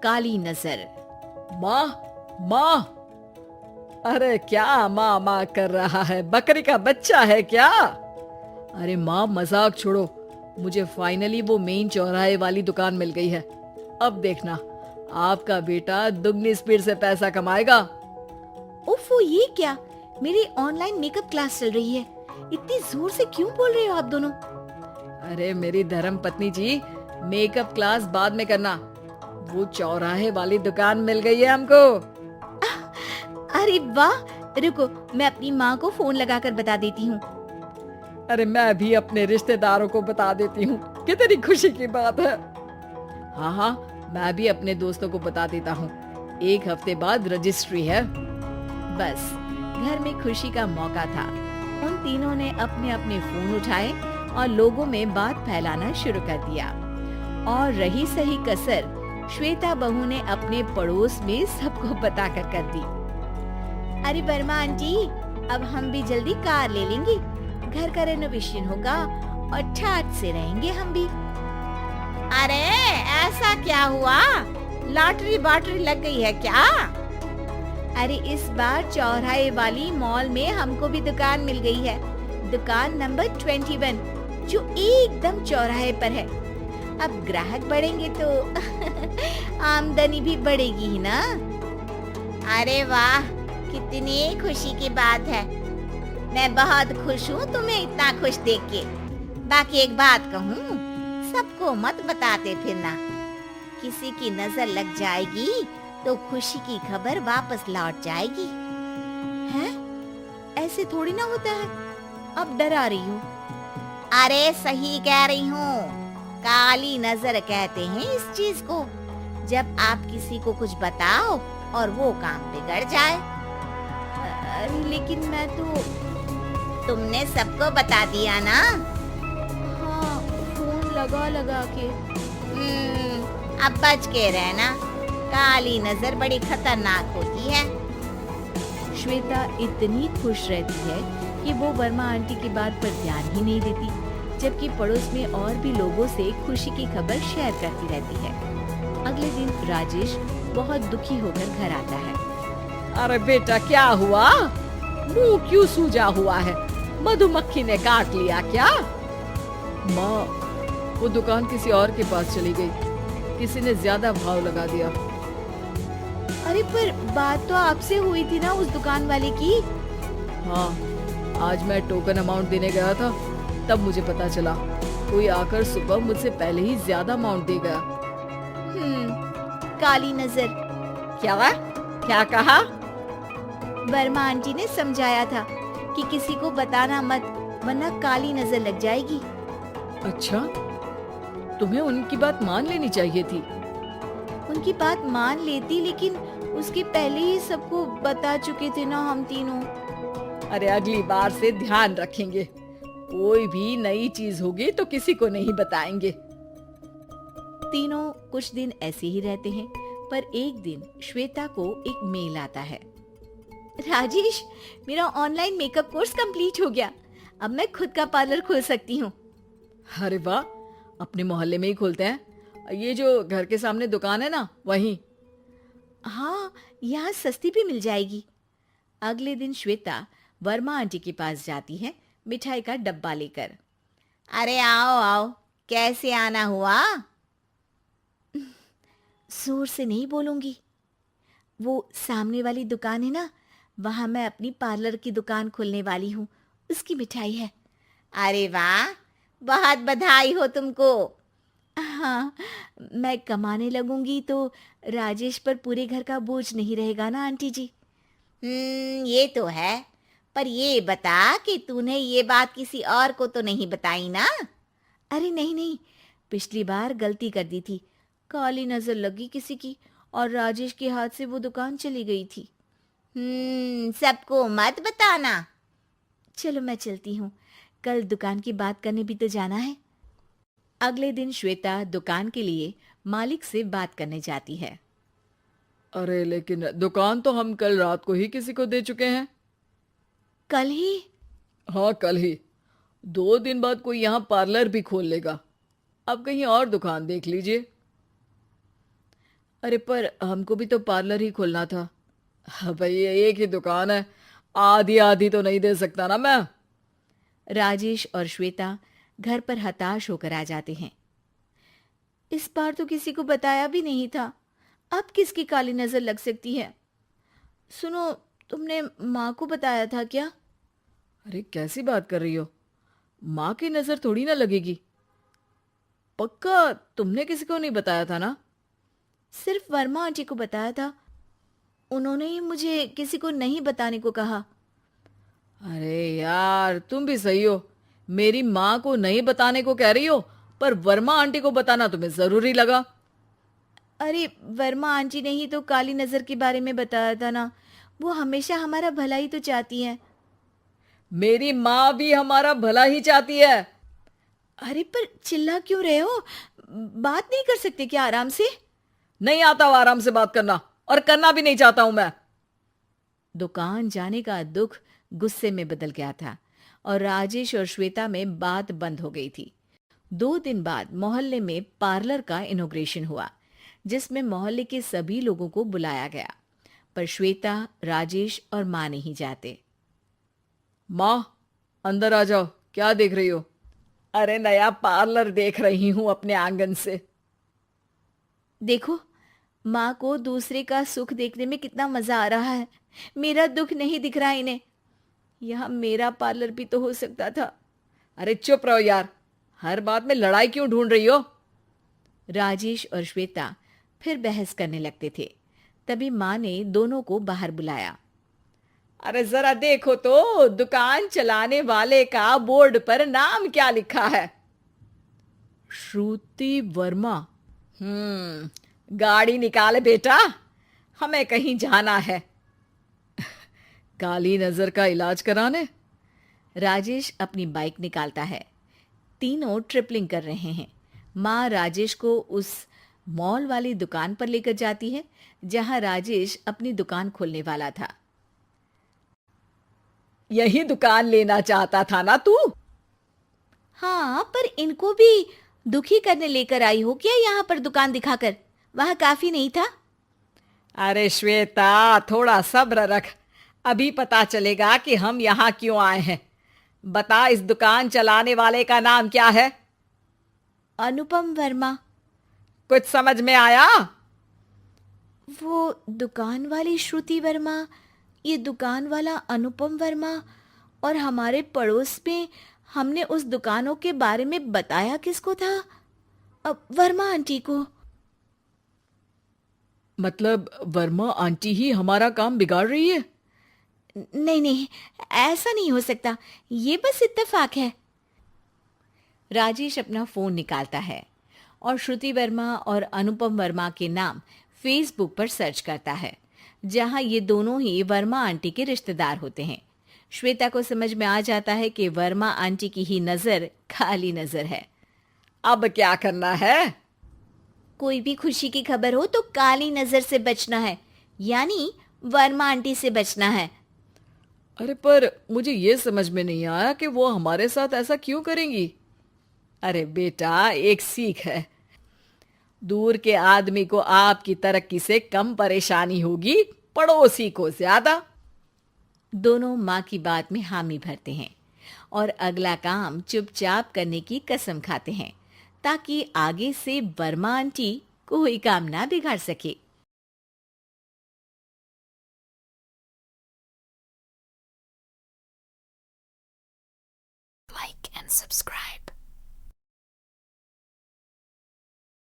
काली नजर। माँ, माँ, अरे क्या माँ माँ कर रहा है? बकरी का बच्चा है क्या? अरे माँ, मजाक छोड़ो। मुझे फाइनली वो मेन चौराहे वाली दुकान मिल गई है। अब देखना, आपका बेटा दुगनी स्पीड से पैसा कमाएगा। उफ़, ये क्या? मेरी ऑनलाइन मेकअप क्लास चल रही है। इतनी जोर से क्यों बोल रहे हो आप दोनों? अरे मेरी धर्म पत्नी जी, मेकअप क्लास बाद में करना। वो चौराहे वाली दुकान मिल गई है हमको। अरे वाह! रुको, मैं अपनी माँ को फोन लगाकर बता देती हूँ। अरे मैं भी अपने रिश्तेदारों को बता देती हूँ। कितनी खुशी की बात है। हाँ हाँ, मैं भी अपने दोस्तों को बता देता हूँ। 1 हफ्ते बाद रजिस्ट्री है। बस, घर में खुशी का मौका था। उन तीनों ने अपने अपने फोन उठाए और लोगों में बात फैलाना शुरू कर दिया। और रही सही कसर श्वेता बहू ने अपने पड़ोस में सबको बताकर कर दी। अरे वर्मा आंटी, अब हम भी जल्दी कार ले लेंगे। घर का रेनोवेशन होगा और ठाट से रहेंगे हम भी। अरे ऐसा क्या हुआ? लॉटरी बाटरी लग गई है क्या? अरे इस बार चौराहे वाली मॉल में हमको भी दुकान मिल गई है। दुकान नंबर 21, जो एकदम चौराहे पर है। अब ग्राहक बढ़ेंगे तो आमदनी भी बढ़ेगी ही ना। अरे वाह, कितनी खुशी की बात है। मैं बहुत खुश हूँ तुम्हें इतना खुश देख के। बाकी एक बात कहूँ, सबको मत बताते फिरना। किसी की नजर लग जाएगी तो खुशी की खबर वापस लौट जाएगी। हैं? ऐसे थोड़ी ना होता है। अब डरा रही हूँ। अरे सही कह रही हूँ। काली नजर कहते हैं इस चीज को, जब आप किसी को कुछ बताओ और वो काम बिगड़ जाए। अरे लेकिन मैं तो... तुमने सबको बता दिया ना? हाँ, फोन लगा लगा के। अब बच के रहना, काली नजर बड़ी खतरनाक होती है। श्वेता इतनी खुश रहती है कि वो वर्मा आंटी की बात पर ध्यान ही नहीं देती, जबकि पड़ोस में और भी लोगों से खुशी की खबर शेयर करती रहती है। अगले दिन राजेश बहुत दुखी होकर घर आता है। अरे बेटा, क्या हुआ? मुंह क्यों सूजा हुआ है? मधुमक्खी ने काट लिया क्या? माँ, वो दुकान किसी और के पास चली गई। किसी ने ज्यादा भाव लगा दिया। अरे पर बात तो आपसे हुई थी ना उस दुकान वाले की। हाँ, आज मैं टोकन अमाउंट देने गया था, तब मुझे पता चला। कोई आकर सुबह मुझसे पहले ही ज्यादा अमाउंट दे गया। काली नजर। क्या कहा? वर्मा आंटी ने समझाया था कि किसी को बताना मत, वरना काली नजर लग जाएगी। अच्छा, तुम्हें उनकी बात मान लेनी चाहिए थी। उनकी बात मान लेती, लेकिन उसके पहले ही सबको बता चुके थे ना हम तीनों। अरे अगली बार से ध्यान रखेंगे। कोई भी नई चीज होगी तो किसी को नहीं बताएंगे। तीनों कुछ दिन ऐसे ही रहते हैं, पर एक दिन श्वेता को एक मेल आता है। राजेश, मेरा ऑनलाइन मेकअप कोर्स कंप्लीट हो गया। अब मैं खुद का पार्लर खोल सकती हूँ। अरे वाह, अपने मोहल्ले में ही खोलते हैं। ये जो घर के सामने दुकान है ना, वहीं। हाँ, यहाँ सस्ती भी मिल जाएगी। अगले दिन श्वेता वर्मा आंटी के पास जाती है मिठाई का डब्बा लेकर। अरे आओ आओ, कैसे आना हुआ? जोर से नहीं बोलूंगी। वो सामने वाली दुकान है ना, वहां मैं अपनी पार्लर की दुकान खोलने वाली हूँ, उसकी मिठाई है। अरे वाह, बहुत बधाई हो तुमको। हाँ, मैं कमाने लगूंगी तो राजेश पर पूरे घर का बोझ नहीं रहेगा ना आंटी जी। ये तो है, पर ये बता कि तूने ये बात किसी और को तो नहीं बताई ना? अरे नहीं नहीं, पिछली बार गलती कर दी थी। काली नजर लगी किसी की और राजेश के हाथ से वो दुकान चली गई थी। सबको मत बताना। चलो मैं चलती हूँ, कल दुकान की बात करने भी तो जाना है। अगले दिन श्वेता दुकान के लिए मालिक से बात करने जाती है। अरे लेकिन दुकान तो हम कल रात को ही किसी को दे चुके हैं। कल ही? हाँ, कल ही। 2 दिन बाद कोई यहाँ पार्लर भी खोल लेगा। अब कहीं और दुकान देख लीजिए। अरे पर हमको भी तो पार्लर ही खोलना था। हाँ भाई, एक ही दुकान है, आधी आधी तो नहीं दे सकता ना मैं। राजेश और श्वेता घर पर हताश होकर आ जाते हैं। इस बार तो किसी को बताया भी नहीं था, अब किसकी काली नजर लग सकती है। सुनो, तुमने माँ को बताया था क्या? अरे कैसी बात कर रही हो, माँ की नजर थोड़ी ना लगेगी। पक्का तुमने किसी को नहीं बताया था ना? सिर्फ वर्मा आंटी को बताया था, उन्होंने ही मुझे किसी को नहीं बताने को कहा। अरे यार, तुम भी सही हो, मेरी माँ को नहीं बताने को कह रही हो, पर वर्मा आंटी को बताना तुम्हें जरूरी लगा। अरे वर्मा आंटी ने ही तो काली नजर के बारे में बताया था ना, वो हमेशा हमारा भला ही तो चाहती है। मेरी माँ भी हमारा भला ही चाहती है। अरे पर चिल्ला क्यों रहे हो? बात नहीं कर सकते क्या आराम से? नहीं आता वो आराम से बात करना, और करना भी नहीं चाहता हूं मैं। दुकान जाने का दुख गुस्से में बदल गया था और राजेश और श्वेता में बात बंद हो गई थी। 2 दिन बाद मोहल्ले में पार्लर का इनॉग्रेशन हुआ, जिसमें मोहल्ले के सभी लोगों को बुलाया गया, पर श्वेता, राजेश और माँ नहीं जाते। माँ, अंदर आ जाओ, क्या देख रही हो? अरे नया पार्लर देख रही हूं अपने आंगन से। देखो, माँ को दूसरे का सुख देखने में कितना मजा आ रहा है, मेरा दुख नहीं दिख रहा इन्हें। यहाँ मेरा पार्लर भी तो हो सकता था। अरे चुप रहो यार, हर बात में लड़ाई क्यों ढूंढ रही हो? राजेश और श्वेता फिर बहस करने लगते थे। तभी माँ ने दोनों को बाहर बुलाया। अरे जरा देखो तो, दुकान चलाने वाले का बोर्ड पर नाम क्या लिखा है? श्रुति वर्मा। गाड़ी निकाले बेटा, हमें कहीं जाना है। काली नजर का इलाज कराने? राजेश अपनी बाइक निकालता है। तीनों ट्रिपलिंग कर रहे हैं। माँ राजेश को उस मॉल वाली दुकान पर लेकर जाती है जहां राजेश अपनी दुकान खोलने वाला था। यही दुकान लेना चाहता था ना तू? हाँ, पर इनको भी दुखी करने लेकर आई हो क्या यहाँ पर दुकान दिखाकर? वह काफी नहीं था? अरे श्वेता, थोड़ा सब्र रख, अभी पता चलेगा कि हम यहाँ क्यों आए हैं। बता, इस दुकान चलाने वाले का नाम क्या है? अनुपम वर्मा। कुछ समझ में आया? वो दुकान वाली श्रुति वर्मा, ये दुकान वाला अनुपम वर्मा, और हमारे पड़ोस में हमने उस दुकानों के बारे में बताया किसको था? अब वर्मा आंटी को। मतलब वर्मा आंटी ही हमारा काम बिगाड़ रही है? नहीं नहीं, ऐसा नहीं हो सकता, ये बस इत्तेफाक है। राजेश अपना फोन निकालता है और श्रुति वर्मा और अनुपम वर्मा के नाम फेसबुक पर सर्च करता है, जहां ये दोनों ही वर्मा आंटी के रिश्तेदार होते हैं। श्वेता को समझ में आ जाता है कि वर्मा आंटी की ही नजर खाली नजर है। अब क्या करना है? कोई भी खुशी की खबर हो तो काली नजर से बचना है, यानी वर्मा आंटी से बचना है। अरे पर मुझे ये समझ में नहीं आया कि वो हमारे साथ ऐसा क्यों करेंगी। अरे बेटा, एक सीख है, दूर के आदमी को आपकी तरक्की से कम परेशानी होगी, पड़ोसी को ज्यादा। दोनों माँ की बात में हामी भरते हैं और अगला काम चुपचाप करने की कसम खाते हैं, ताकि आगे से वर्मा आंटी कोई काम ना बिगाड़ सके। Like and subscribe.